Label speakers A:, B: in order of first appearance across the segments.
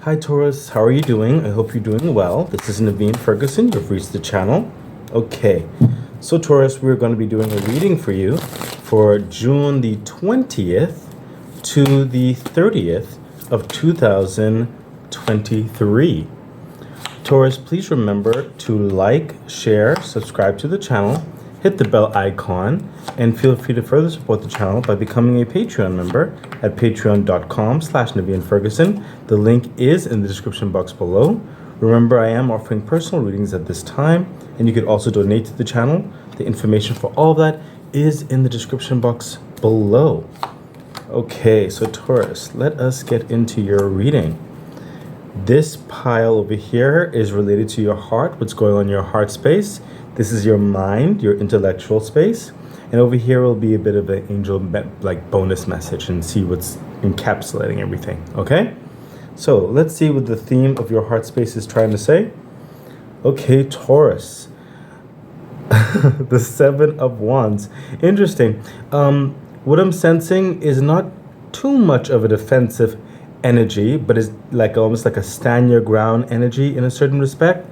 A: Hi Taurus, how are you doing? I hope you're doing well. This is Naveen Ferguson. You've reached the channel. Okay, so Taurus, we're going to be doing a reading for you for June the 20th to the 30th of 2023. Taurus, please remember to like, share, subscribe to the channel, hit the bell icon, and feel free to further support the channel by becoming a Patreon member at patreon.com/Naveen Ferguson. The link is in the description box below. Remember, I am offering personal readings at this time, and you could also donate to the channel. The information for all of that is in the description box below. Okay, so Taurus, let us get into your reading. This pile over here is related to your heart, what's going on in your heart space. This is your mind, your intellectual space. And over here will be a bit of an angel like bonus message and see what's encapsulating everything, okay? So let's see what the theme of your heart space is trying to say. Okay, Taurus. The Seven of Wands. Interesting. What I'm sensing is not too much of a defensive energy, but it's like almost like a stand your ground energy in a certain respect.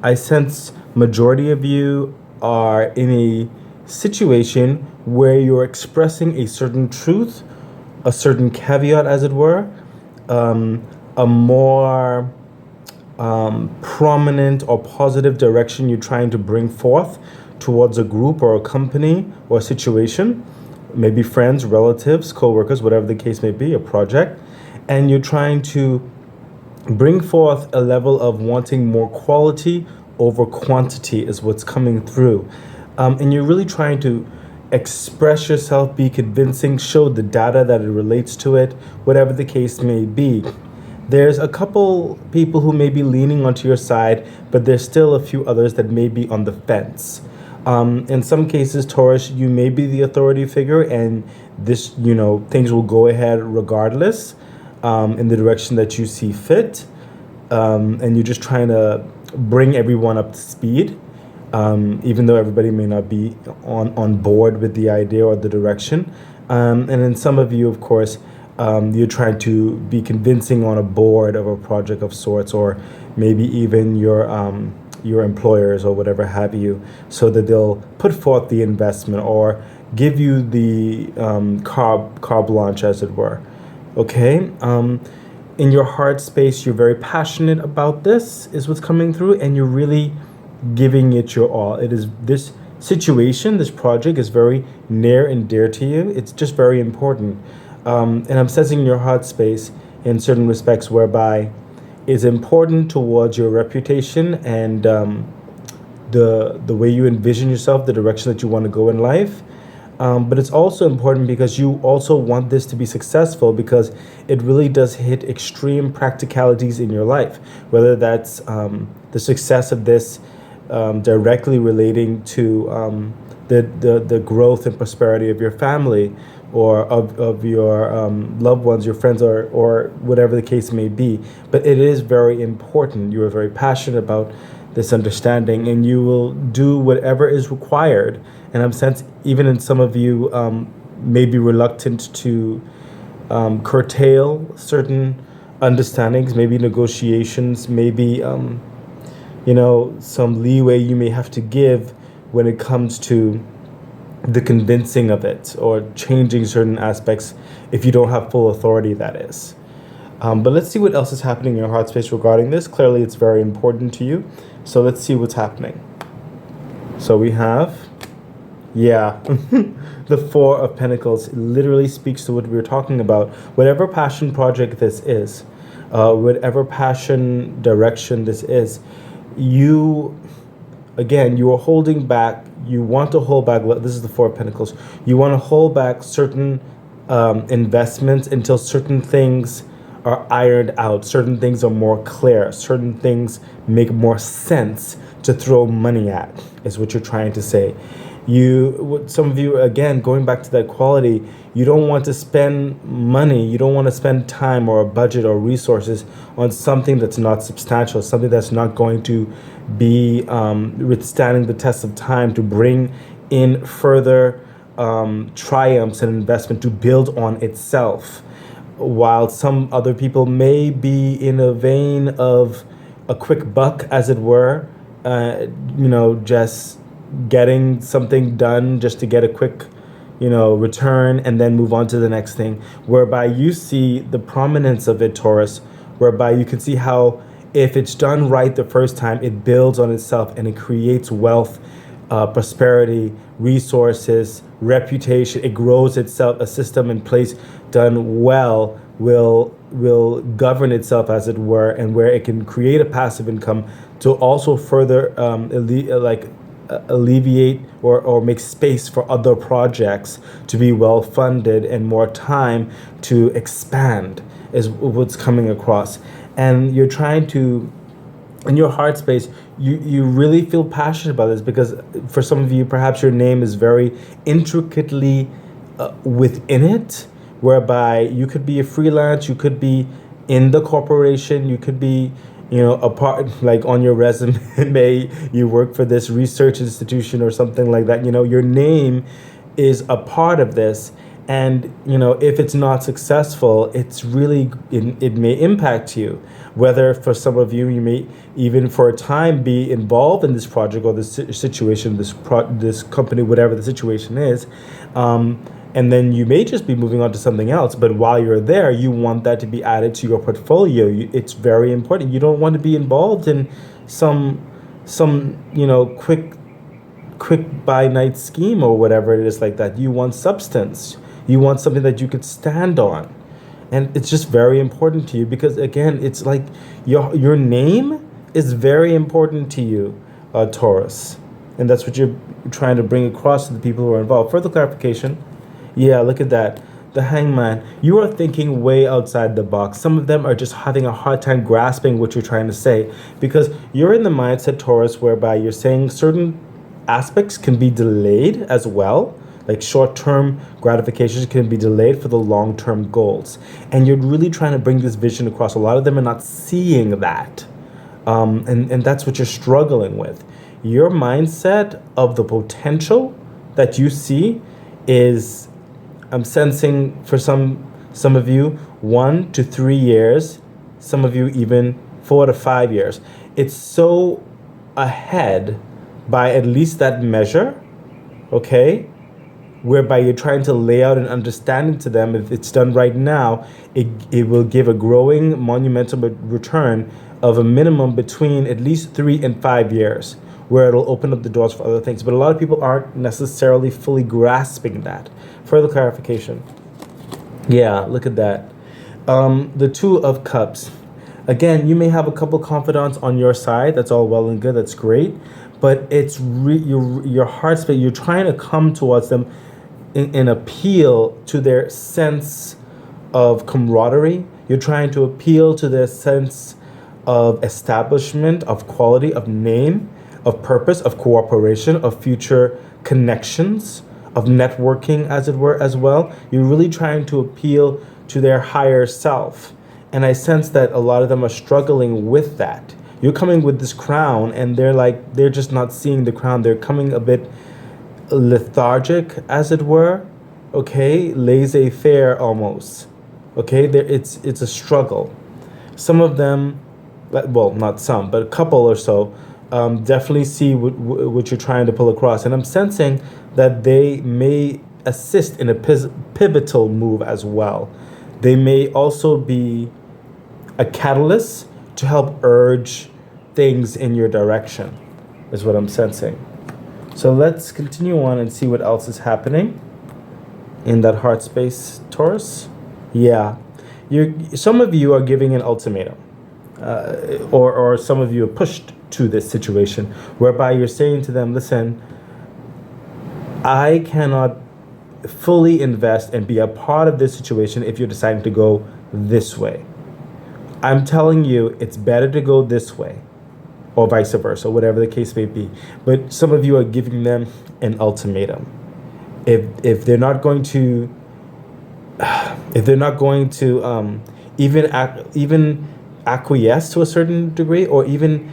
A: I sense majority of you are in a situation where you're expressing a certain truth, a certain caveat, as it were, a more prominent or positive direction you're trying to bring forth towards a group or a company or a situation, maybe friends, relatives, co-workers, whatever the case may be, a project, and you're trying to bring forth a level of wanting more quality over quantity is what's coming through. And you're really trying to express yourself, be convincing, show the data that it relates to it, whatever the case may be. There's a couple people who may be leaning onto your side, but there's still a few others that may be on the fence. In some cases, Taurus, you may be the authority figure, and this, things will go ahead regardless, in the direction that you see fit. And you're just trying to bring everyone up to speed, even though everybody may not be on board with the idea or the direction. And then some of you, of course, you're trying to be convincing on a board of a project of sorts, or maybe even your employers or whatever have you, so that they'll put forth the investment or give you the carte blanche, as it were. Okay. In your heart space, you're very passionate about this, is what's coming through, and you're really giving it your all. It is this situation, this project is very near and dear to you. It's just very important. And I'm sensing in your heart space in certain respects whereby it's important towards your reputation and the way you envision yourself, the direction that you want to go in life. But it's also important because you also want this to be successful, because it really does hit extreme practicalities in your life, whether that's the success of this directly relating to the growth and prosperity of your family, or of your loved ones, your friends, or whatever the case may be. But it is very important. You are very passionate about this understanding, and you will do whatever is required. And I'm sensing even in some of you may be reluctant to curtail certain understandings, maybe negotiations, maybe some leeway you may have to give when it comes to the convincing of it or changing certain aspects if you don't have full authority, that is. But let's see what else is happening in your heart space regarding this. Clearly, it's very important to you. So let's see what's happening. So we have, the Four of Pentacles. It literally speaks to what we were talking about. Whatever passion project this is, whatever passion direction this is, you are holding back. You want to hold back. This is the Four of Pentacles. You want to hold back certain investments until certain things are ironed out, certain things are more clear, certain things make more sense to throw money at, is what you're trying to say. Some of you, again, going back to that quality, you don't want to spend money, you don't want to spend time or a budget or resources on something that's not substantial, something that's not going to be withstanding the test of time, to bring in further triumphs and investment, to build on itself. while some other people may be in a vein of a quick buck, as it were, just getting something done just to get a quick, return and then move on to the next thing, whereby you see the prominence of it, Taurus, whereby you can see how if it's done right the first time, it builds on itself and it creates wealth, prosperity, resources, reputation. It grows itself. A system in place done well will govern itself, as it were, and where it can create a passive income to also further alleviate or make space for other projects to be well funded and more time to expand is what's coming across. And you're trying to, in your heart space, you really feel passionate about this because for some of you, perhaps your name is very intricately within it, whereby you could be a freelance, you could be in the corporation, you could be, a part, like on your resume, you work for this research institution or something like that. Your name is a part of this. And, if it's not successful, it may impact you. Whether for some of you, you may even for a time be involved in this project or this situation, this company, whatever the situation is. And then you may just be moving on to something else. But while you're there, you want that to be added to your portfolio. It's very important. You don't want to be involved in some quick by night scheme or whatever it is like that. You want substance. You want something that you could stand on. And it's just very important to you because, again, it's like your name is very important to you, Taurus. And that's what you're trying to bring across to the people who are involved. Further clarification. Yeah, look at that. The Hangman. You are thinking way outside the box. Some of them are just having a hard time grasping what you're trying to say because you're in the mindset, Taurus, whereby you're saying certain aspects can be delayed as well. Like short-term gratifications can be delayed for the long-term goals. And you're really trying to bring this vision across. A lot of them are not seeing that. And that's what you're struggling with. Your mindset of the potential that you see is, I'm sensing for some of you, 1 to 3 years, some of you even 4 to 5 years. It's so ahead by at least that measure, okay? Whereby you're trying to lay out an understanding to them. If it's done right now, it will give a growing monumental return of a minimum between at least 3 and 5 years, where it'll open up the doors for other things. But a lot of people aren't necessarily fully grasping that. Further clarification. Yeah, look at that. The Two of Cups. Again, you may have a couple confidants on your side. That's all well and good. That's great. But it's your heart space. You're trying to come towards them in appeal to their sense of camaraderie. You're trying to appeal to their sense of establishment, of quality, of name, of purpose, of cooperation, of future connections, of networking, as it were, as well. You're really trying to appeal to their higher self. And I sense that a lot of them are struggling with that. You're coming with this crown and they're just not seeing the crown. They're coming a bit lethargic, as it were, okay? Laissez-faire almost, okay? It's a struggle. Some of them, well, not some, but a couple or so, definitely see what you're trying to pull across. And I'm sensing that they may assist in a pivotal move as well. They may also be a catalyst to help urge things in your direction, is what I'm sensing. So let's continue on and see what else is happening in that heart space, Taurus. Yeah, some of you are giving an ultimatum, or some of you are pushed to this situation, whereby you're saying to them, listen, I cannot fully invest and be a part of this situation if you're deciding to go this way. I'm telling you, it's better to go this way, or vice versa, whatever the case may be. But some of you are giving them an ultimatum. If they're not going to, even acquiesce to a certain degree, or even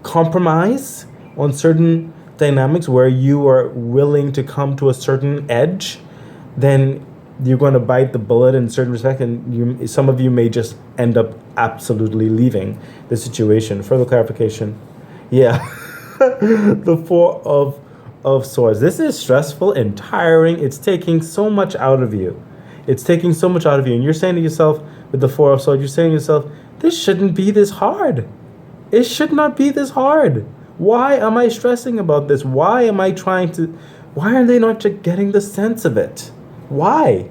A: compromise on certain dynamics where you are willing to come to a certain edge, then you're going to bite the bullet in certain respect, and some of you may just end up absolutely leaving the situation. Further clarification. Yeah. The Four of Swords. This is stressful and tiring. It's taking so much out of you. It's taking so much out of you. And you're saying to yourself, with the Four of Swords, you're saying to yourself, this shouldn't be this hard. It should not be this hard. Why am I stressing about this? Why are they not just getting the sense of it? Why?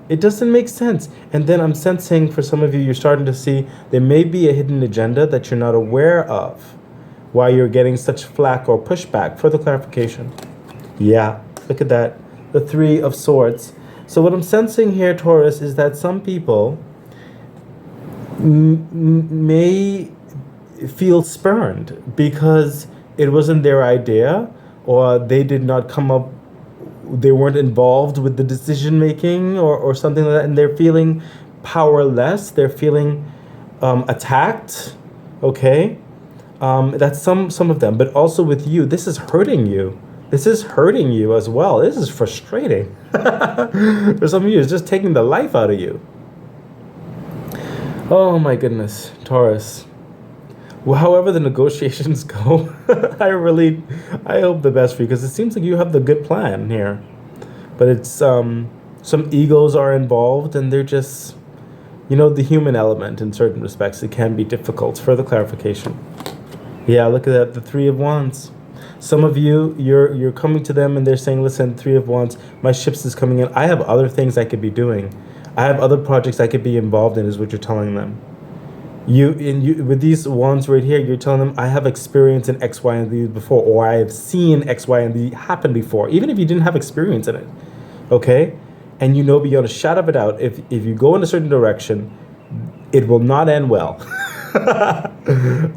A: It doesn't make sense. And then I'm sensing for some of you, you're starting to see there may be a hidden agenda that you're not aware of. Why you're getting such flack or pushback. Further clarification. Yeah, look at that. The Three of Swords. So what I'm sensing here, Taurus, is that some people may feel spurned because it wasn't their idea, or they did not come up, they weren't involved with the decision making, or something like that, and they're feeling powerless, they're feeling attacked, okay? That's some of them, but also with you, this is hurting you. This is hurting you as well. This is frustrating. For some of you, it's just taking the life out of you. Oh my goodness, Taurus. Well, however the negotiations go, I hope the best for you, because it seems like you have the good plan here. But it's, some egos are involved, and they're just, the human element in certain respects, it can be difficult. Further clarification. Yeah, look at that, the Three of Wands. Some of you, you're coming to them and they're saying, listen, Three of Wands, my ships is coming in. I have other things I could be doing. I have other projects I could be involved in, is what you're telling them. You with these wands right here, you're telling them, I have experience in X, Y, and Z before, or I have seen X, Y, and Z happen before, even if you didn't have experience in it, okay? And beyond a shadow of a doubt, if you go in a certain direction, it will not end well,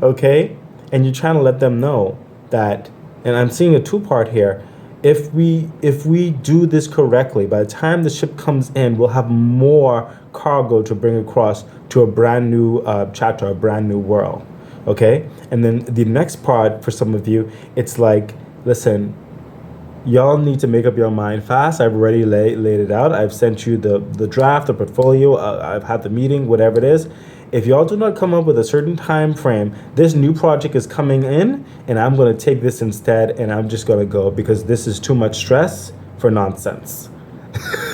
A: okay? And you're trying to let them know that, and I'm seeing a two-part here, if we do this correctly, by the time the ship comes in, we'll have more cargo to bring across to a brand new chapter, a brand new world, okay? And then the next part for some of you, it's like, listen, y'all need to make up your mind fast. I've already laid it out. I've sent you the draft, the portfolio. I've had the meeting, whatever it is. If y'all do not come up with a certain time frame, this new project is coming in, and I'm going to take this instead, and I'm just going to go, because this is too much stress for nonsense.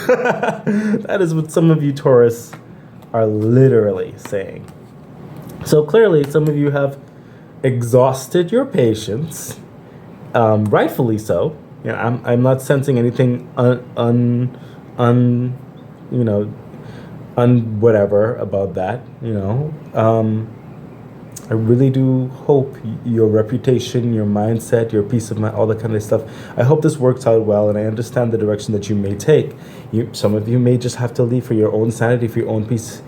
A: That is what some of you Taurus are literally saying. So clearly, some of you have exhausted your patience, rightfully so. I'm not sensing anything whatever about that, I really do hope your reputation, your mindset, your peace of mind, all that kind of stuff, I hope this works out well, and I understand the direction that you may take. Some of you may just have to leave for your own sanity, for your own peace.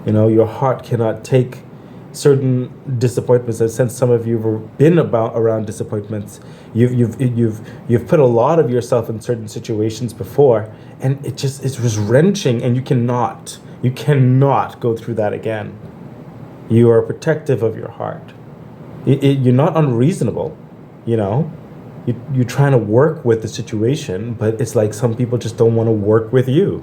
A: Your heart cannot take certain disappointments. I sense some of you have been around disappointments. You've put a lot of yourself in certain situations before, and it was wrenching, and you cannot go through that again. You are protective of your heart. You're not unreasonable, You're trying to work with the situation, but it's like some people just don't want to work with you.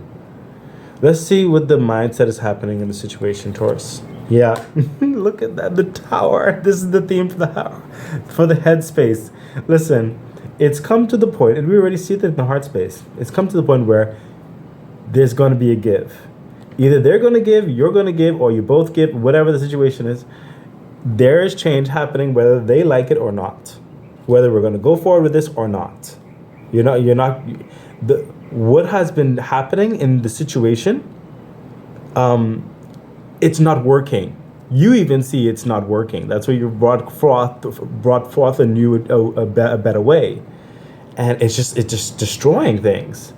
A: Let's see what the mindset is happening in the situation, Taurus. Yeah, look at that, the Tower. This is the theme for the headspace. Listen, it's come to the point, and we already see that in the heart space. It's come to the point where there's going to be a give. Either they're going to give, you're going to give, or you both give, whatever the situation is. There is change happening, whether they like it or not. Whether we're going to go forward with this or not. What has been happening in the situation, it's not working. You even see it's not working. That's why you brought forth a new, a better way. And it's just destroying things.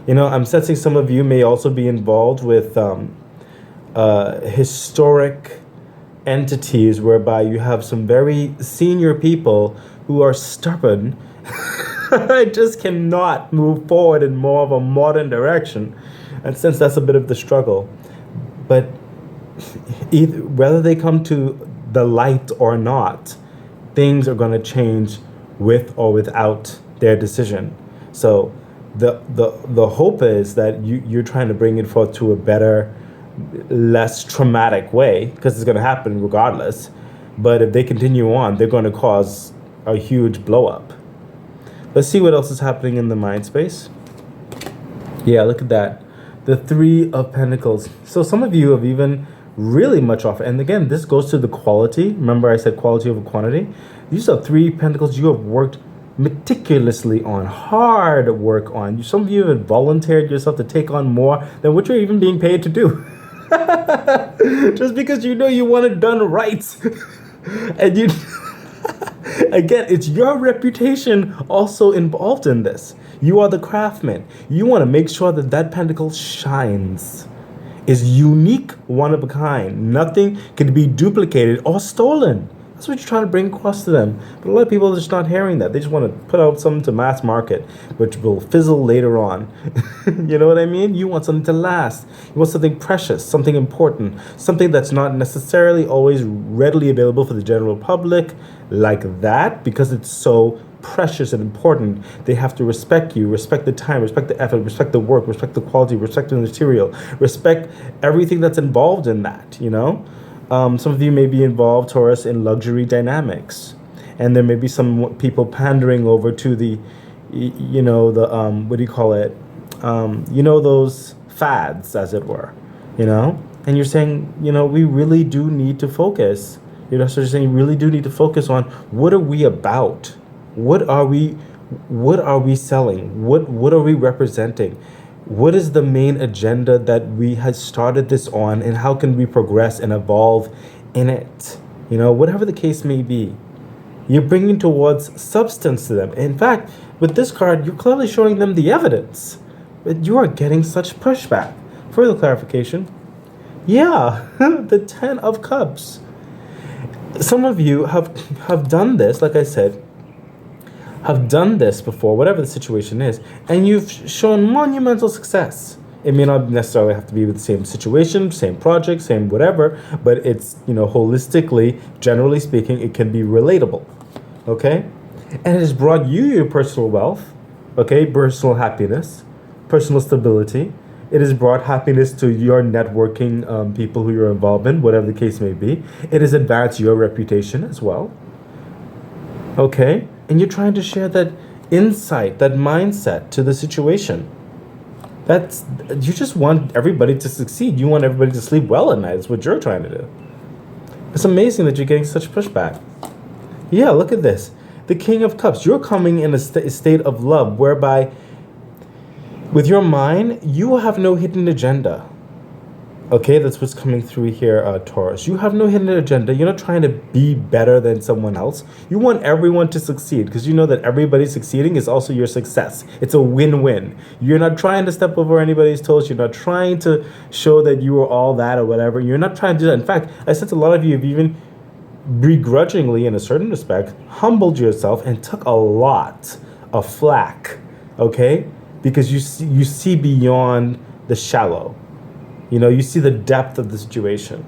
A: I'm sensing some of you may also be involved with historic entities whereby you have some very senior people who are stubborn. I just cannot move forward in more of a modern direction. And since that's a bit of the struggle. But whether they come to the light or not, things are going to change with or without their decision. So The hope is that you're trying to bring it forth to a better, less traumatic way, because it's going to happen regardless. But if they continue on, they're going to cause a huge blow up. Let's see what else is happening in the mind space. Yeah, look at that. The Three of Pentacles. So some of you have even really much off. And again, this goes to the quality. Remember I said quality over quantity? These are Three Pentacles you have worked meticulously on, hard work on. Some of you have volunteered yourself to take on more than what you're even being paid to do. Just because you know you want it done right. And you again, it's your reputation also involved in this. You are the craftsman. You want to make sure that that pentacle shines, is unique, one of a kind. Nothing can be duplicated or stolen. That's what you're trying to bring across to them. But a lot of people are just not hearing that. They just want to put out something to mass market, which will fizzle later on. You know what I mean? You want something to last. You want something precious, something important, something that's not necessarily always readily available for the general public like that, because it's so precious and important. They have to respect you, respect the time, respect the effort, respect the work, respect the quality, respect the material, respect everything that's involved in that, you know? Some of you may be involved, Taurus, in luxury dynamics. And there may be some people pandering over to the, you know, the, what do you call it? You know, those fads, as it were, you know? And you're saying, you know, we really do need to focus. You know, so you're saying you really do need to focus on what are we about? What are we selling? What are we representing? What is the main agenda that we had started this on, and how can we progress and evolve in it? You know, whatever the case may be, you're bringing towards substance to them. In fact, with this card, you're clearly showing them the evidence, but you are getting such pushback. Further clarification. Yeah, the Ten of Cups. Some of you have done this, like I said, have done this before, whatever the situation is, and you've shown monumental success. It may not necessarily have to be with the same situation, same project, same whatever, but it's, you know, holistically, generally speaking, it can be relatable, okay? And it has brought you your personal wealth, okay, personal happiness, personal stability. It has brought happiness to your networking people who you're involved in, whatever the case may be. It has advanced your reputation as well, okay? And you're trying to share that insight, that mindset to the situation. You just want everybody to succeed. You want everybody to sleep well at night. That's what you're trying to do. It's amazing that you're getting such pushback. Yeah, look at this. The King of Cups. You're coming in a state of love whereby with your mind, you have no hidden agenda. Okay, that's what's coming through here, Taurus. You have no hidden agenda. You're not trying to be better than someone else. You want everyone to succeed because you know that everybody succeeding is also your success. It's a win-win. You're not trying to step over anybody's toes. You're not trying to show that you are all that or whatever. You're not trying to do that. In fact, I sense a lot of you have even begrudgingly, in a certain respect, humbled yourself and took a lot of flack, okay? Because you see beyond the shallow. You know, you see the depth of the situation.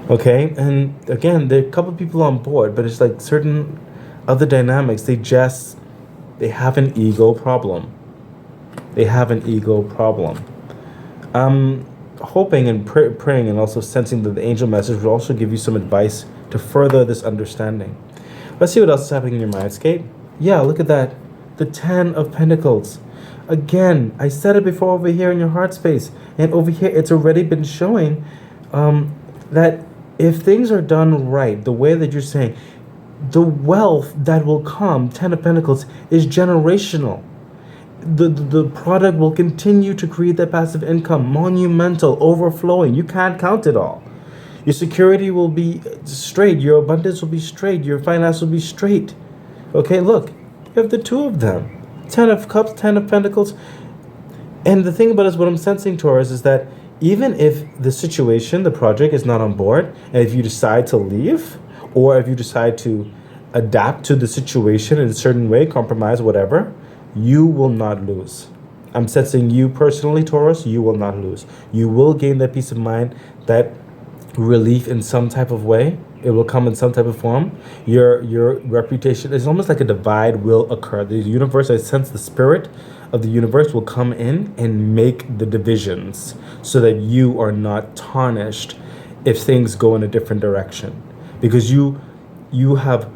A: Okay? And again, there are a couple of people on board, but it's like certain other dynamics, they have an ego problem. They have an ego problem. I'm hoping and praying and also sensing that the angel message will also give you some advice to further this understanding. Let's see what else is happening in your mindscape. Yeah, look at that. The Ten of Pentacles. Again, I said it before over here in your heart space, and over here it's already been showing that if things are done right, the way that you're saying, the wealth that will come, Ten of Pentacles, is generational. The product will continue to create that passive income, monumental, overflowing. You can't count it all. Your security will be straight. Your abundance will be straight. Your finance will be straight. Okay, look, you have the two of them. Ten of Cups, Ten of Pentacles. And the thing about it is what I'm sensing, Taurus, is that even if the situation, the project is not on board, and if you decide to leave, or if you decide to adapt to the situation in a certain way, compromise, whatever, you will not lose. I'm sensing you personally, Taurus, you will not lose. You will gain that peace of mind that relief in some type of way. It will come in some type of form. Your reputation is almost like a divide will occur. The universe, I sense the spirit of the universe will come in and make the divisions so that you are not tarnished if things go in a different direction. Because you have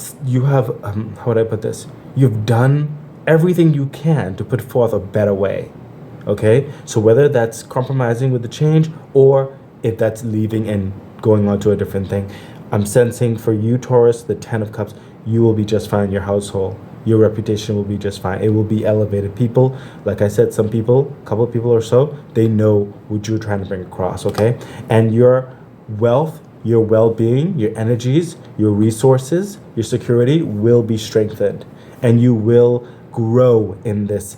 A: how would I put this? You've done everything you can to put forth a better way. Okay? So whether that's compromising with the change or if that's leaving and going on to a different thing, I'm sensing for you, Taurus, the 10 of Cups, you will be just fine in your household. Your reputation will be just fine. It will be elevated. People, like I said, some people, a couple of people or so, they know what you're trying to bring across, okay? And your wealth, your well-being, your energies, your resources, your security will be strengthened. And you will grow in this.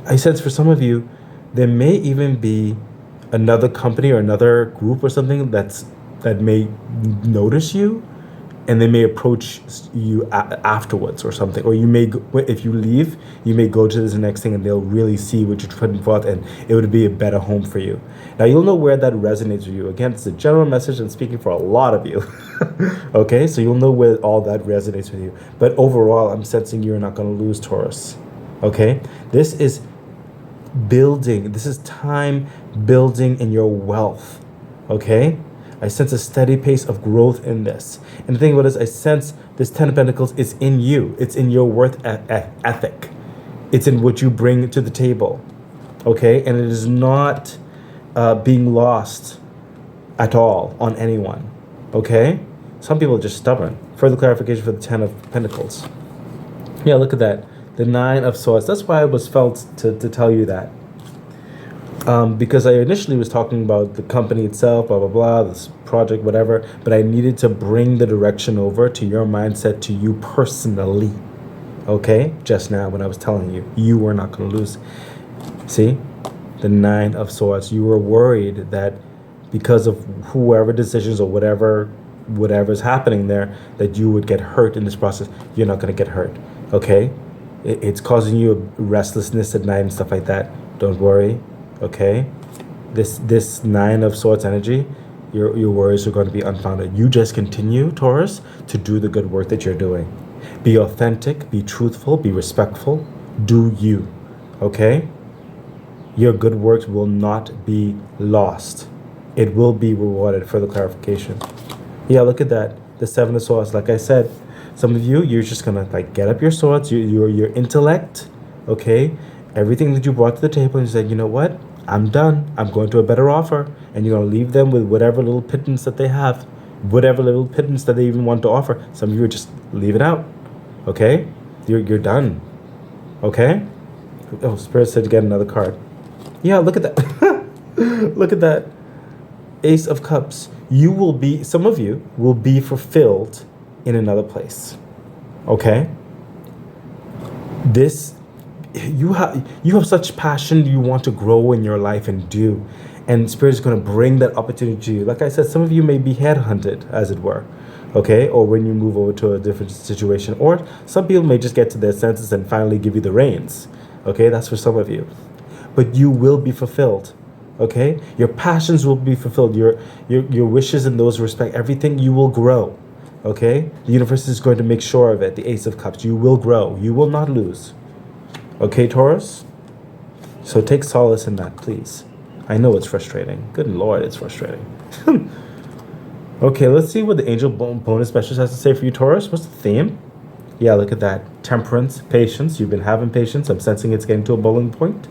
A: I sense for some of you, there may even be another company or another group or something that may notice you, and they may approach you afterwards or something. Or you may, if you leave, you may go to this next thing, and they'll really see what you're putting forth, and it would be a better home for you. Now you'll know where that resonates with you. Again, it's a general message and speaking for a lot of you. Okay, so you'll know where all that resonates with you. But overall, I'm sensing you're not going to lose, Taurus. Okay, this is building. This is time building in your wealth. Okay, I sense a steady pace of growth in this. And the thing about it is, I sense this 10 of Pentacles is in you. It's in your worth ethic. It's in what you bring to the table. Okay, and it is not being lost at all on anyone. Okay, some people are just stubborn. Further clarification for the 10 of Pentacles. Yeah, look at that. The 9 of Swords. That's why I was felt to tell you that. Because I initially was talking about the company itself, blah, blah, blah, this project, whatever, but I needed to bring the direction over to your mindset, to you personally. Okay? Just now when I was telling you, you were not going to lose. See? The 9 of Swords. You were worried that because of whoever decisions or whatever's happening there, that you would get hurt in this process. You're not going to get hurt. Okay? It's causing you a restlessness at night and stuff like that. Don't worry. Okay, this 9 of Swords energy, your worries are going to be unfounded. You just continue, Taurus, to do the good work that you're doing. Be authentic, be truthful, be respectful. Do you, okay? Your good works will not be lost. It will be rewarded. Further clarification. Yeah, look at that. The 7 of Swords. Like I said, some of you, you're just gonna like get up your swords, your intellect, okay? Everything that you brought to the table, and you said, you know what? I'm done. I'm going to a better offer. And you're going to leave them with whatever little pittance that they have, whatever little pittance that they even want to offer. Some of you are just leave it out. Okay? You're done. Okay? Oh, Spirit said to get another card. Yeah, look at that. Look at that. Ace of Cups. You will be, some of you will be fulfilled in another place. Okay? You have such passion you want to grow in your life and do, and Spirit is going to bring that opportunity to you. Like I said, some of you may be headhunted, as it were, okay, or when you move over to a different situation, or some people may just get to their senses and finally give you the reins. Okay, that's for some of you, but you will be fulfilled. Okay, your passions will be fulfilled, your wishes in those respect, everything, you will grow. Okay, the universe is going to make sure of it. The Ace of Cups, you will grow, you will not lose. Okay, Taurus? So take solace in that, please. I know it's frustrating. Good Lord, it's frustrating. Okay, let's see what the angel bonus specialist has to say for you, Taurus. What's the theme? Yeah, look at that. Temperance, patience. You've been having patience. I'm sensing it's getting to a boiling point.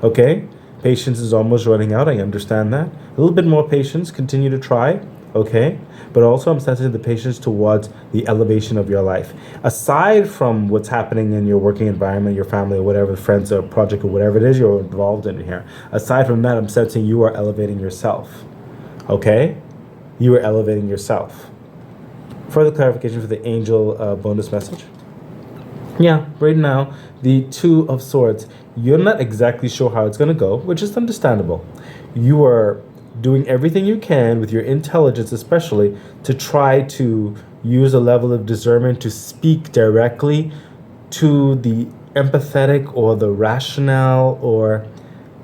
A: Okay, patience is almost running out. I understand that. A little bit more patience. Continue to try. Okay, but also I'm sensing the patience towards the elevation of your life. Aside from what's happening in your working environment, your family, or whatever, friends or project or whatever it is you're involved in here. Aside from that, I'm sensing you are elevating yourself. Okay, you are elevating yourself. Further clarification for the angel bonus message. Yeah, right now, the 2 of Swords. You're not exactly sure how it's going to go, which is understandable. You are doing everything you can with your intelligence, especially to try to use a level of discernment to speak directly to the empathetic or the rationale or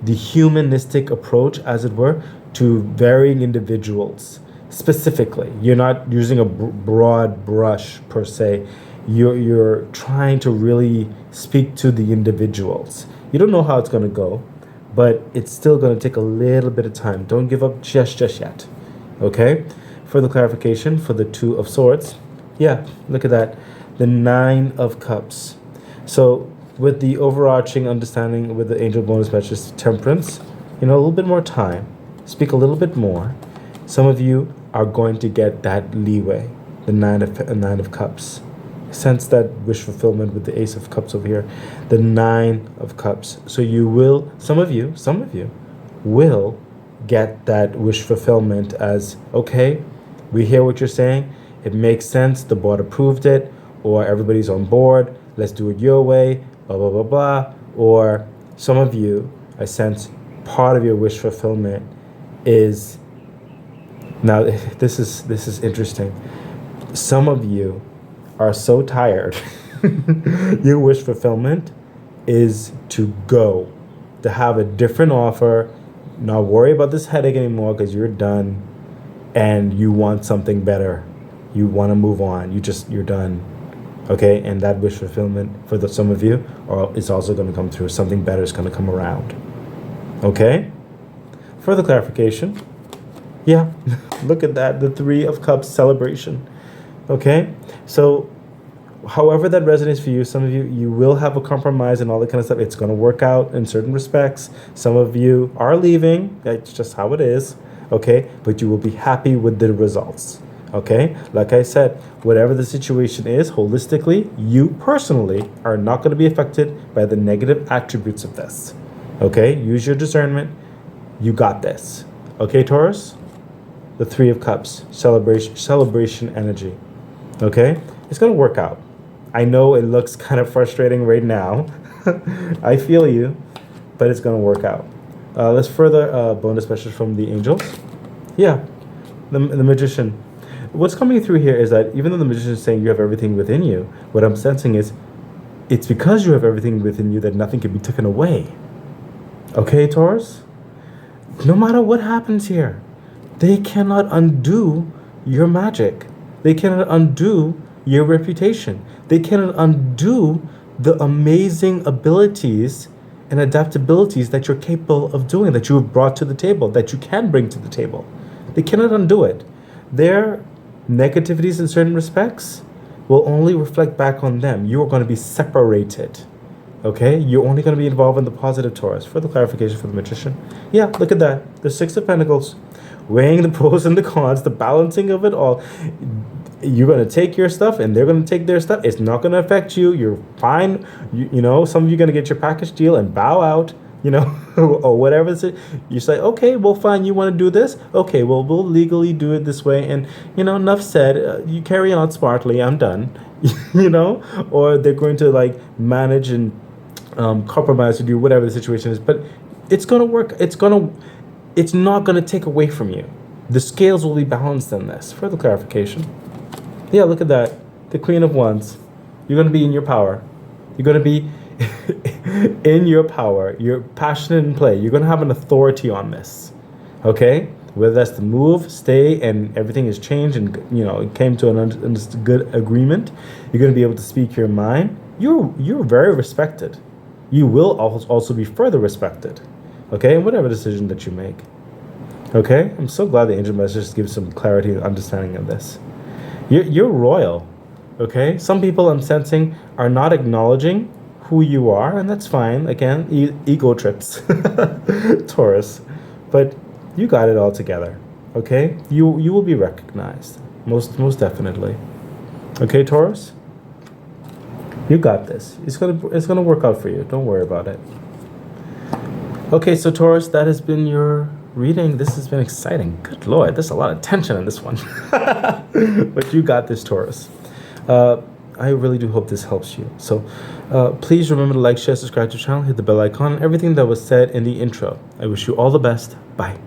A: the humanistic approach, as it were, to varying individuals specifically. You're not using a broad brush per se. You're trying to really speak to the individuals. You don't know how it's going to go, but it's still going to take a little bit of time. Don't give up just yet. Okay? Further clarification for the Two of Swords. Yeah, look at that. The Nine of Cups. So with the overarching understanding with the angel bonus message Temperance, a little bit more time. Speak a little bit more. Some of you are going to get that leeway. The Nine of Cups. Sense that wish fulfillment with the Ace of Cups over here. The Nine of Cups. So you will, some of you will get that wish fulfillment as, okay, we hear what you're saying. It makes sense. The board approved it, or everybody's on board. Let's do it your way, blah, blah, blah, blah. Or some of you, I sense part of your wish fulfillment is, now this is interesting. Some of you are so tired. Your wish fulfillment is to go, to have a different offer, not worry about this headache anymore because you're done and you want something better. You want to move on. You're done. Okay? And that wish fulfillment for some of you is also going to come through. Something better is going to come around. Okay? Further clarification. Yeah, look at that. The Three of Cups celebration. Okay? So, however that resonates for you, some of you will have a compromise and all that kind of stuff. It's going to work out in certain respects. Some of you are leaving. That's just how it is. Okay? But you will be happy with the results. Okay? Like I said, whatever the situation is, holistically, you personally are not going to be affected by the negative attributes of this. Okay? Use your discernment. You got this. Okay, Taurus? The Three of Cups. Celebration energy. Okay? It's going to work out. I know it looks kind of frustrating right now. I feel you, but it's going to work out. Let's further bonus message from the angels. Yeah, the Magician. What's coming through here is that even though the Magician is saying you have everything within you, what I'm sensing is it's because you have everything within you that nothing can be taken away. Okay, Taurus? No matter what happens here, they cannot undo your magic. They cannot undo your reputation. They cannot undo the amazing abilities and adaptabilities that you're capable of doing, that you have brought to the table, that you can bring to the table. They cannot undo it. Their negativities in certain respects will only reflect back on them. You are going to be separated. Okay? You're only going to be involved in the positive, Taurus. Further clarification for the Magician. Yeah, look at that. The Six of Pentacles. Weighing the pros and the cons, the balancing of it all. You're going to take your stuff and they're going to take their stuff. It's not going to affect you. You're fine. Some of you are going to get your package deal and bow out, or whatever. You say, okay, well, fine. You want to do this? Okay, well, we'll legally do it this way. And, enough said. You carry on smartly. I'm done. Or they're going to manage and compromise with you, whatever the situation is. But it's going to work. It's not going to take away from you. The scales will be balanced in this. Further clarification. Yeah, look at that. The Queen of Wands. You're going to be in your power. You're going to be in your power. You're passionate in play. You're going to have an authority on this. Okay? Whether that's the move, stay, and everything has changed and, it came to a good agreement. You're going to be able to speak your mind. You're very respected. You will also be further respected. Okay? And whatever decision that you make. Okay? I'm so glad the angel message gives some clarity and understanding of this. You're royal, okay? Some people I'm sensing are not acknowledging who you are, and that's fine. Again, ego trips, Taurus. But you got it all together, okay? You will be recognized, most definitely. Okay, Taurus? You got this. It's gonna work out for you. Don't worry about it. Okay, so Taurus, that has been your reading. This has been exciting. Good Lord, there's a lot of tension in this one. But you got this, Taurus. I really do hope this helps you. So please remember to like, share, subscribe to the channel, hit the bell icon, and everything that was said in the intro. I wish you all the best. Bye.